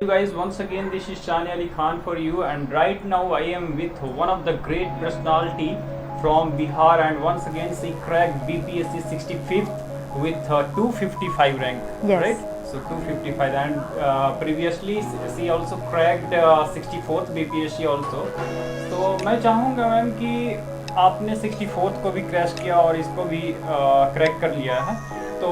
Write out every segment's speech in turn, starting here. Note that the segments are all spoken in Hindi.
Guys, once again this is Shani Ali Khan for you, and right now I am with one of the great personality from Bihar, and once again she cracked BPSC 65th with 255 rank. Yes. Right? So 255, and previously she also cracked 64th BPSC also. तो मैं चाहूँगा मैम कि आपने 64th को भी क्रैश किया और इसको भी क्रैक कर लिया है, तो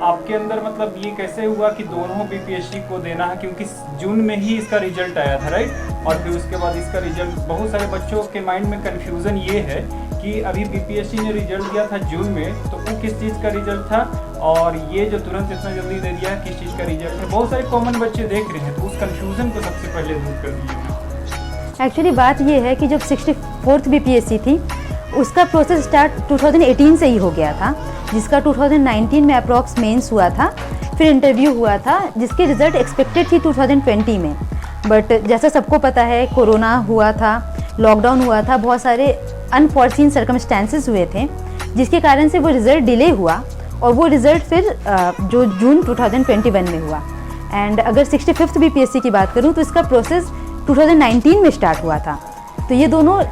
आपके अंदर मतलब ये कैसे हुआ कि दोनों बीपीएससी को देना है, क्योंकि जून में ही इसका रिजल्ट आया था, राइट? और फिर उसके बाद इसका रिजल्ट, बहुत सारे बच्चों के माइंड में कन्फ्यूज़न ये है कि अभी बीपीएससी ने रिजल्ट दिया था जून में, तो वो किस चीज़ का रिजल्ट था, और ये जो तुरंत इतना जल्दी दे दिया है किस चीज़ का रिजल्ट है। बहुत सारे कॉमन बच्चे देख रहे हैं, तो उस कन्फ्यूज़न को सबसे पहले दूर कर दीजिए। एक्चुअली बात ये है कि जब 64th बीपीएससी थी उसका प्रोसेस स्टार्ट 2018 से ही हो गया था, जिसका 2019 में अप्रॉक्स मेंस हुआ था, फिर इंटरव्यू हुआ था जिसकी रिज़ल्ट एक्सपेक्टेड थी 2020 में। बट जैसा सबको पता है कोरोना हुआ था, लॉकडाउन हुआ था, बहुत सारे अनफॉर्चून सर्कमस्टेंसेस हुए थे जिसके कारण से वो रिज़ल्ट डिले हुआ, और वो रिज़ल्ट फिर जो जून 2021 में हुआ। एंड अगर 65th बीपीएससी की बात करूँ तो इसका प्रोसेस 2019 में स्टार्ट हुआ था। तो ये दोनों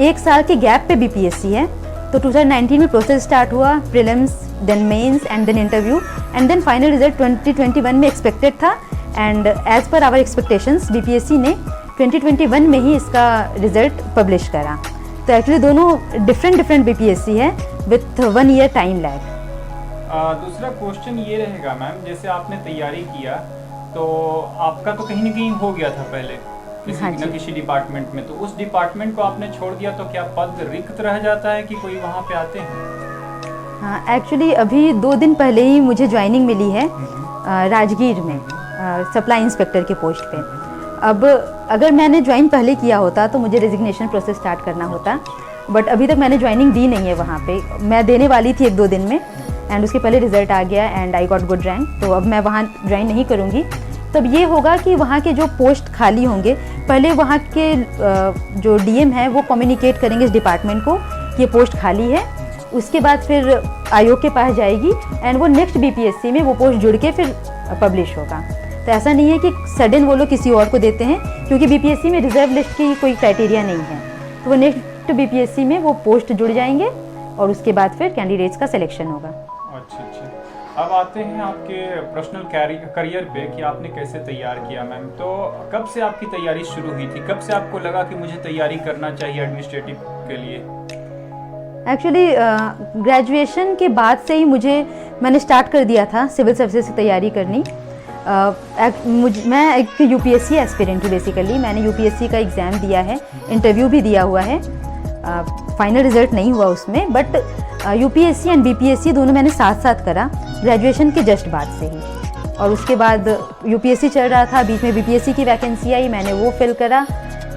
एक साल के गैप पे बीपीएससी है। तो 2019 में प्रोसेस स्टार्ट हुआ, prelims, then mains and then interview, and then final result 2021 में एक्सपेक्टेड था। And as per our expectations BPSC ने 2021 में ही इसका रिजल्ट पब्लिश करा। तो एक्चुअली दोनों डिफरेंट बीपीएससी है विथ 1 ईयर टाइम लैग। दूसरा क्वेश्चन ये रहेगा मैम, जैसे आपने तैयारी किया तो आपका तो कहीं ना कहीं हो गया था पहले किसी न किसी डिपार्टमेंट में, तो उस डिपार्टमेंट को आपने छोड़ दिया, तो क्या पद रिक्त रह जाता है कि कोई वहाँ पे आते हैं? हाँ, एक्चुअली अभी 2 दिन पहले ही मुझे ज्वाइनिंग मिली है राजगीर में सप्लाई इंस्पेक्टर के पोस्ट पे। अब अगर मैंने ज्वाइन पहले किया होता तो मुझे रेजिग्नेशन प्रोसेस स्टार्ट करना होता, बट अभी तक मैंने ज्वाइनिंग दी नहीं है वहाँ पे। मैं देने वाली थी 1-2 दिन में, एंड उसके पहले रिजल्ट आ गया and I got good rank, तो अब मैं वहाँ ज्वाइन नहीं करूँगी। तब ये होगा कि वहाँ के जो पोस्ट खाली होंगे, पहले वहाँ के जो डीएम है वो कम्युनिकेट करेंगे इस डिपार्टमेंट को कि ये पोस्ट खाली है, उसके बाद फिर आयोग के पास जाएगी एंड वो नेक्स्ट बीपीएससी में वो पोस्ट जुड़ के फिर पब्लिश होगा। तो ऐसा नहीं है कि सडन वो लोग किसी और को देते हैं, क्योंकि बीपीएससी में रिजर्व लिस्ट की कोई क्राइटेरिया नहीं है। तो वो नेक्स्ट बीपीएससी में वो पोस्ट जुड़ जाएंगे और उसके बाद फिर कैंडिडेट्स का सिलेक्शन होगा। अच्छा। अब आते हैं आपके पर्सनल करियर पे कि आपने कैसे तैयार किया मैम। तो कब से आपकी तैयारी शुरू हुई थी, कब से आपको लगा कि मुझे तैयारी करना चाहिए एडमिनिस्ट्रेटिव के लिए? एक्चुअली ग्रेजुएशन के बाद से ही मैंने स्टार्ट कर दिया था सिविल सर्विसेज की तैयारी करनी। मैं एक यूपीएससी एस्पिरेंट हूँ बेसिकली। मैंने यूपीएससी का एग्ज़ाम दिया है, इंटरव्यू भी दिया हुआ है, फाइनल रिजल्ट नहीं हुआ उसमें, बट यूपीएससी एंड बीपीएससी दोनों मैंने साथ साथ करा ग्रेजुएशन के जस्ट बाद से ही। और उसके बाद यूपीएससी चल रहा था, बीच में बीपीएससी की वैकेंसी आई, मैंने वो फिल करा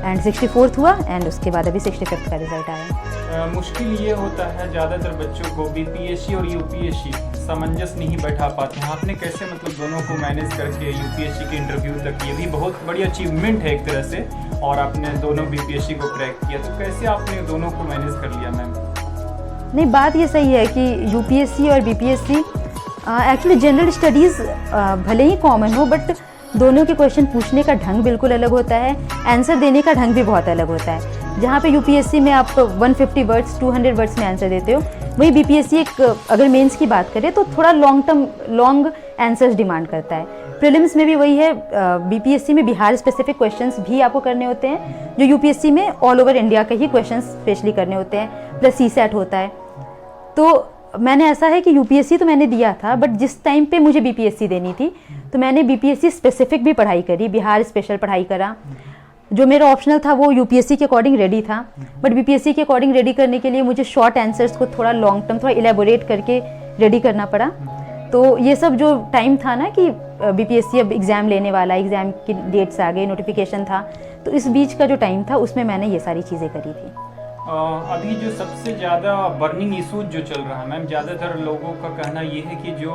एंड 64th हुआ, एंड उसके बाद अभी 65th का रिजल्ट आया। मुश्किल ये होता है ज़्यादातर बच्चों को बीपीएससी और यूपीएससी सामंजस्य नहीं बैठा पाते हैं। आपने कैसे मतलब दोनों को मैनेज करके यूपीएससी के इंटरव्यू तक, ये भी बहुत बड़ी अचीवमेंट है एक तरह से, और आपने दोनों बीपीएससी को क्रैक किया, तो कैसे आपने दोनों को मैनेज कर लिया मैम? नहीं, बात ये सही है कि यूपीएससी और बीपीएससी एक्चुअली जनरल स्टडीज़ भले ही कॉमन हो, बट दोनों के क्वेश्चन पूछने का ढंग बिल्कुल अलग होता है, आंसर देने का ढंग भी बहुत अलग होता है। जहाँ पे यूपीएससी में आप 150 वर्ड्स 200 वर्ड्स में आंसर देते हो, वही बीपीएससी अगर मेंस की बात करें तो थोड़ा लॉन्ग आंसर्स डिमांड करता है। प्रीलिम्स में भी वही है, बीपीएससी में बिहार स्पेसिफिक क्वेश्चंस भी आपको करने होते हैं, जो यूपीएससी में ऑल ओवर इंडिया के ही क्वेश्चंस स्पेशली करने होते हैं, प्लस सीसैट होता है। तो मैंने ऐसा है कि यूपीएससी तो मैंने दिया था, बट जिस टाइम पे मुझे बीपीएससी देनी थी तो मैंने बीपीएससी स्पेसिफिक भी पढ़ाई करी, बिहार स्पेशल पढ़ाई करा। जो मेरा ऑप्शनल था वो यूपीएससी के अकॉर्डिंग रेडी था, बट बीपीएससी के अकॉर्डिंग रेडी करने के लिए मुझे शॉर्ट आंसर्स को थोड़ा लॉन्ग टर्म थोड़ा इलेबोरेट करके रेडी करना पड़ा। तो ये सब जो टाइम था ना कि बीपीएससी अब एग्ज़ाम लेने वाला, एग्ज़ाम की डेट्स आ गई, नोटिफिकेशन था, तो इस बीच का जो टाइम था उसमें मैंने ये सारी चीज़ें करी थी। अभी जो सबसे ज़्यादा बर्निंग इशूज जो चल रहा है मैम, ज़्यादातर लोगों का कहना ये है कि जो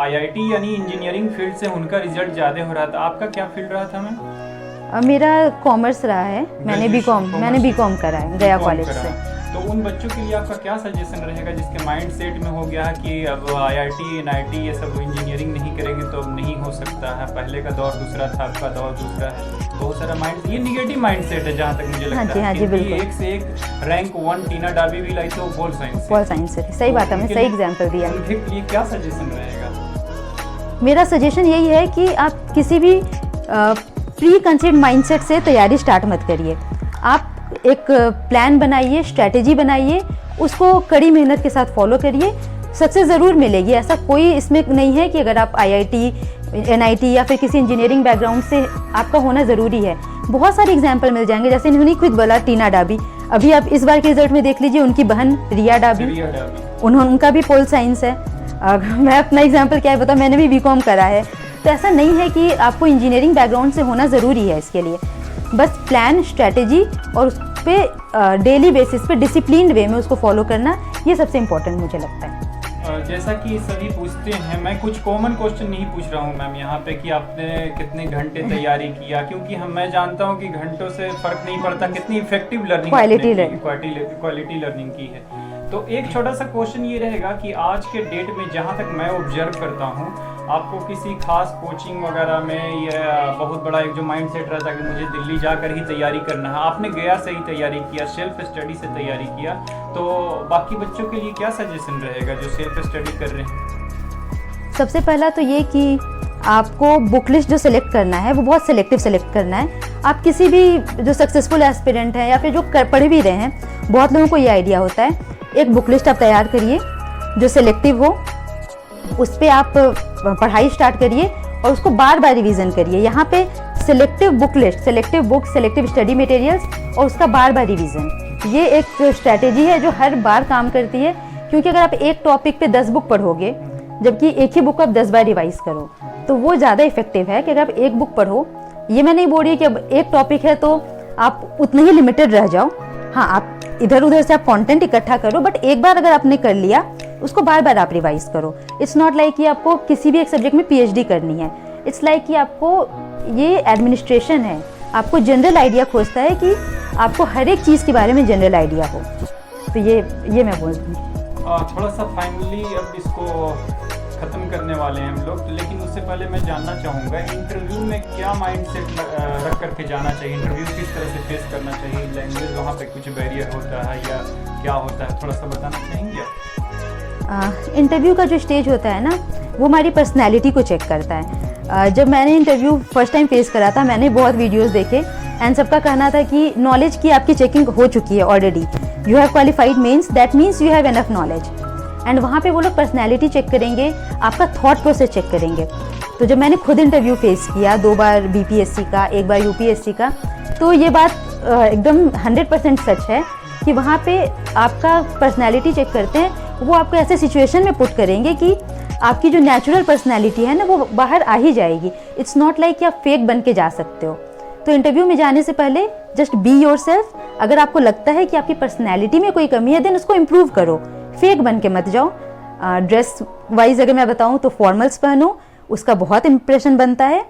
आईआईटी यानी इंजीनियरिंग फील्ड से उनका रिजल्ट ज़्यादा हो रहा था। आपका क्या फील्ड रहा था मैम? मेरा कॉमर्स रहा है, मैंने बीकॉम करा है गया कॉलेज से। तो उन बच्चों के लिए आपका क्या सजेशन रहेगा जिसके माइंड सेट में हो गया कि अब आईआईटी एनआईटी ये सब इंजीनियरिंग नहीं करेंगे तो अब नहीं हो सकता है, पहले का दौर दूसरा था, आपका दौर दूसरा है, बहुत सारा माइंड, ये निगेटिव माइंडसेट है जहाँ तक मुझे लगता है। हाँ जी, बिल्कुल। एक से एक रैंक 1 टीना डाबी भी लाई तो पोल साइंस से सही बात है, हमने सही एग्जाम्पल दिया। उनके लिए क्या सजेशन रहेगा? मेरा सजेशन यही है कि आप किसी भी प्री कंसीड माइंडसेट से तैयारी स्टार्ट मत करिए। आप एक प्लान बनाइए, स्ट्रैटेजी बनाइए, उसको कड़ी मेहनत के साथ फॉलो करिए, सक्सेस ज़रूर मिलेगी। ऐसा कोई इसमें नहीं है कि अगर आप IIT, NIT या फिर किसी इंजीनियरिंग बैकग्राउंड से आपका होना ज़रूरी है। बहुत सारे एग्जाम्पल मिल जाएंगे, जैसे इन्होंने खुद बोला टीना डाबी, अभी आप इस बार के रिजल्ट में देख लीजिए, उनकी बहन रिया डाबी, उनका भी पोल साइंस है। मैं अपना एग्जाम्पल क्या है बता, मैंने भी BCom करा है। तो ऐसा नहीं है कि आपको इंजीनियरिंग बैकग्राउंड से होना ज़रूरी है इसके लिए। बस प्लान, स्ट्रैटेजी और उस पर डेली बेसिस पे डिसिप्लिन्ड वे में उसको फॉलो करना, ये सबसे इम्पोर्टेंट मुझे लगता है। जैसा कि सभी पूछते हैं, मैं कुछ कॉमन क्वेश्चन नहीं पूछ रहा हूँ मैम यहाँ पे कि आपने कितने घंटे तैयारी किया, क्योंकि मैं जानता हूँ कि घंटों से फर्क नहीं पड़ता, कितनी इफेक्टिव लर्निंग, क्वालिटी लर्निंग की है। तो एक छोटा सा क्वेश्चन ये रहेगा कि आज के डेट में जहाँ तक मैं ऑब्जर्व करता हूँ, आपको किसी खास कोचिंग वगैरह में या बहुत बड़ा एक जो माइंड सेट रहता है कि मुझे दिल्ली जाकर ही तैयारी करना है, आपने गया से ही तैयारी किया, सेल्फ स्टडी से तैयारी किया, तो बाकी बच्चों के लिए क्या सजेशन रहेगा जो सेल्फ स्टडी कर रहे हैं? सबसे पहला तो ये कि आपको बुक लिस्ट जो सेलेक्ट करना है वो बहुत सेलेक्टिव सेलेक्ट करना है। आप किसी भी जो सक्सेसफुल एस्पिरेंट हैं या फिर जो पढ़ भी रहे हैं, बहुत लोगों को ये आइडिया होता है, एक बुक लिस्ट आप तैयार करिए जो सेलेक्टिव हो, उस पर आप पढ़ाई स्टार्ट करिए और उसको बार बार रिवीजन करिए। यहाँ पे selective book list, selective book, selective study materials और उसका बार बार रिवीजन, ये एक स्ट्रैटेजी है जो हर बार काम करती है। क्योंकि अगर आप एक टॉपिक पे 10 बुक पढ़ोगे, जबकि एक ही बुक को आप 10 बार रिवाइज करो, तो वो ज़्यादा इफेक्टिव है कि अगर आप एक बुक पढ़ो। ये मैं नहीं बोल रही कि अब एक टॉपिक है तो आप उतने ही लिमिटेड रह जाओ। हाँ, आप इधर उधर से आप कंटेंट इकट्ठा करो, बट एक बार अगर आपने कर लिया उसको बार बार आप रिवाइज करो। इट्स नॉट लाइक कि आपको किसी भी एक सब्जेक्ट में PhD करनी है। इट्स लाइक कि आपको ये एडमिनिस्ट्रेशन है, आपको जनरल आइडिया खोजता है कि आपको हर एक चीज़ के बारे में जनरल आइडिया हो। तो ये मैं बोल दूँ। थोड़ा सा फाइनली अब इसको ख़त्म करने वाले हैं हम लोग, तो लेकिन उससे पहले मैं जानना चाहूँगा, इंटरव्यू में क्या माइंडसेट रख करके जाना चाहिए, इंटरव्यू किस तरह से फेस करना चाहिए, लैंग्वेज वहाँ पे कुछ बैरियर होता है या क्या होता है, थोड़ा सा बताना चाहेंगे? इंटरव्यू का जो स्टेज होता है ना, वो हमारी पर्सनैलिटी को चेक करता है। जब मैंने इंटरव्यू फर्स्ट टाइम फेस करा था, मैंने बहुत वीडियोज़ देखे एंड सबका कहना था कि नॉलेज की आपकी चेकिंग हो चुकी है already, you have qualified means that means you have enough knowledge. And वहाँ पे वो लोग पर्सनैलिटी चेक करेंगे, आपका थॉट प्रोसेस चेक करेंगे। तो जब मैंने खुद इंटरव्यू फेस किया, 2 बार BPSC का, 1 बार UPSC का, तो ये बात एकदम 100% सच है कि वहाँ पे आपका पर्सनैलिटी चेक करते हैं। वो आपको ऐसे सिचुएशन में पुट करेंगे कि आपकी जो नेचुरल पर्सनैलिटी है ना, वो बाहर आ ही जाएगी। इट्स नॉट लाइक कि आप फेक बन के जा सकते हो। तो इंटरव्यू में जाने से पहले जस्ट बी योरसेल्फ। अगर आपको लगता है कि आपकी पर्सनैलिटी में कोई कमी है, देन उसको इम्प्रूव करो, फेक बन के मत जाओ। ड्रेस वाइज अगर मैं बताऊं तो फॉर्मल्स पहनो, उसका बहुत इंप्रेशन बनता है।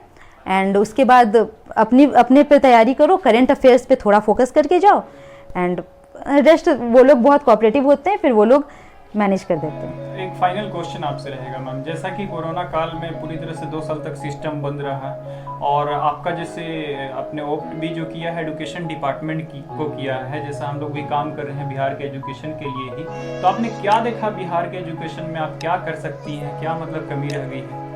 एंड उसके बाद अपने पे तैयारी करो, करेंट अफेयर्स पे थोड़ा फोकस करके जाओ। एंड रेस्ट वो लोग बहुत कोऑपरेटिव होते हैं, फिर वो लोग मैनेज कर देते हैं। एक फाइनल क्वेश्चन आपसे रहेगा मैम, जैसा कि कोरोना काल में पूरी तरह से 2 साल तक सिस्टम बंद रहा और आपका जैसे आपने ओप्ट भी जो किया है एजुकेशन डिपार्टमेंट को किया है, जैसा हम लोग भी काम कर रहे हैं बिहार के एजुकेशन के लिए ही, तो आपने क्या देखा बिहार के एजुकेशन में, आप क्या कर सकती हैं, क्या मतलब कमी रह गई है?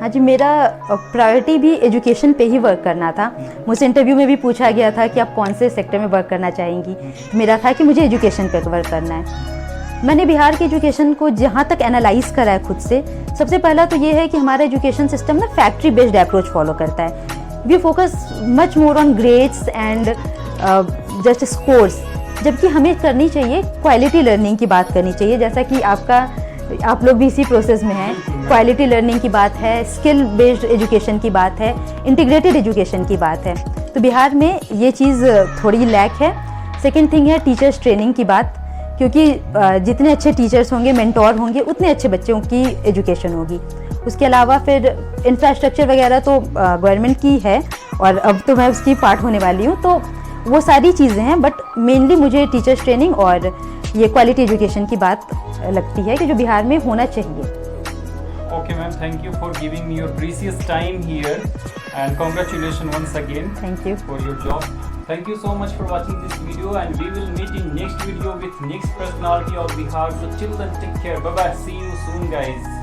हाँ जी, मेरा प्रायोरिटी भी एजुकेशन पे ही वर्क करना था। मुझसे इंटरव्यू में भी पूछा गया था कि आप कौन से सेक्टर में वर्क करना चाहेंगी, तो मेरा था कि मुझे एजुकेशन पे वर्क करना है। मैंने बिहार के एजुकेशन को जहाँ तक एनालाइज करा है खुद से, सबसे पहला तो ये है कि हमारा एजुकेशन सिस्टम ना फैक्ट्री बेस्ड अप्रोच फॉलो करता है। We focus much more on grades and just scores, जबकि हमें करनी चाहिए क्वालिटी लर्निंग की बात करनी चाहिए। जैसा कि आप लोग भी इसी प्रोसेस में हैं, क्वालिटी लर्निंग की बात है, स्किल बेस्ड एजुकेशन की बात है, इंटीग्रेटेड एजुकेशन की बात है। तो बिहार में ये चीज़ थोड़ी लैक है। सेकेंड थिंग है टीचर्स ट्रेनिंग की बात, क्योंकि जितने अच्छे टीचर्स होंगे, मेंटोर होंगे, उतने अच्छे बच्चों की एजुकेशन होगी। उसके अलावा फिर इंफ्रास्ट्रक्चर वगैरह तो गवर्नमेंट की है और अब तो मैं उसकी पार्ट होने वाली हूँ, तो वो सारी चीज़ें हैं। बट मेनली मुझे टीचर्स ट्रेनिंग और ये क्वालिटी एजुकेशन की बात लगती है कि जो बिहार में होना चाहिए। Okay, ma'am. Thank you for giving me your precious time here, and congratulations once again Thank you. for your job. Thank you so much for watching this video, and we will meet in next video with next personality of Bihar. So till then, take care. Bye bye. See you soon, guys.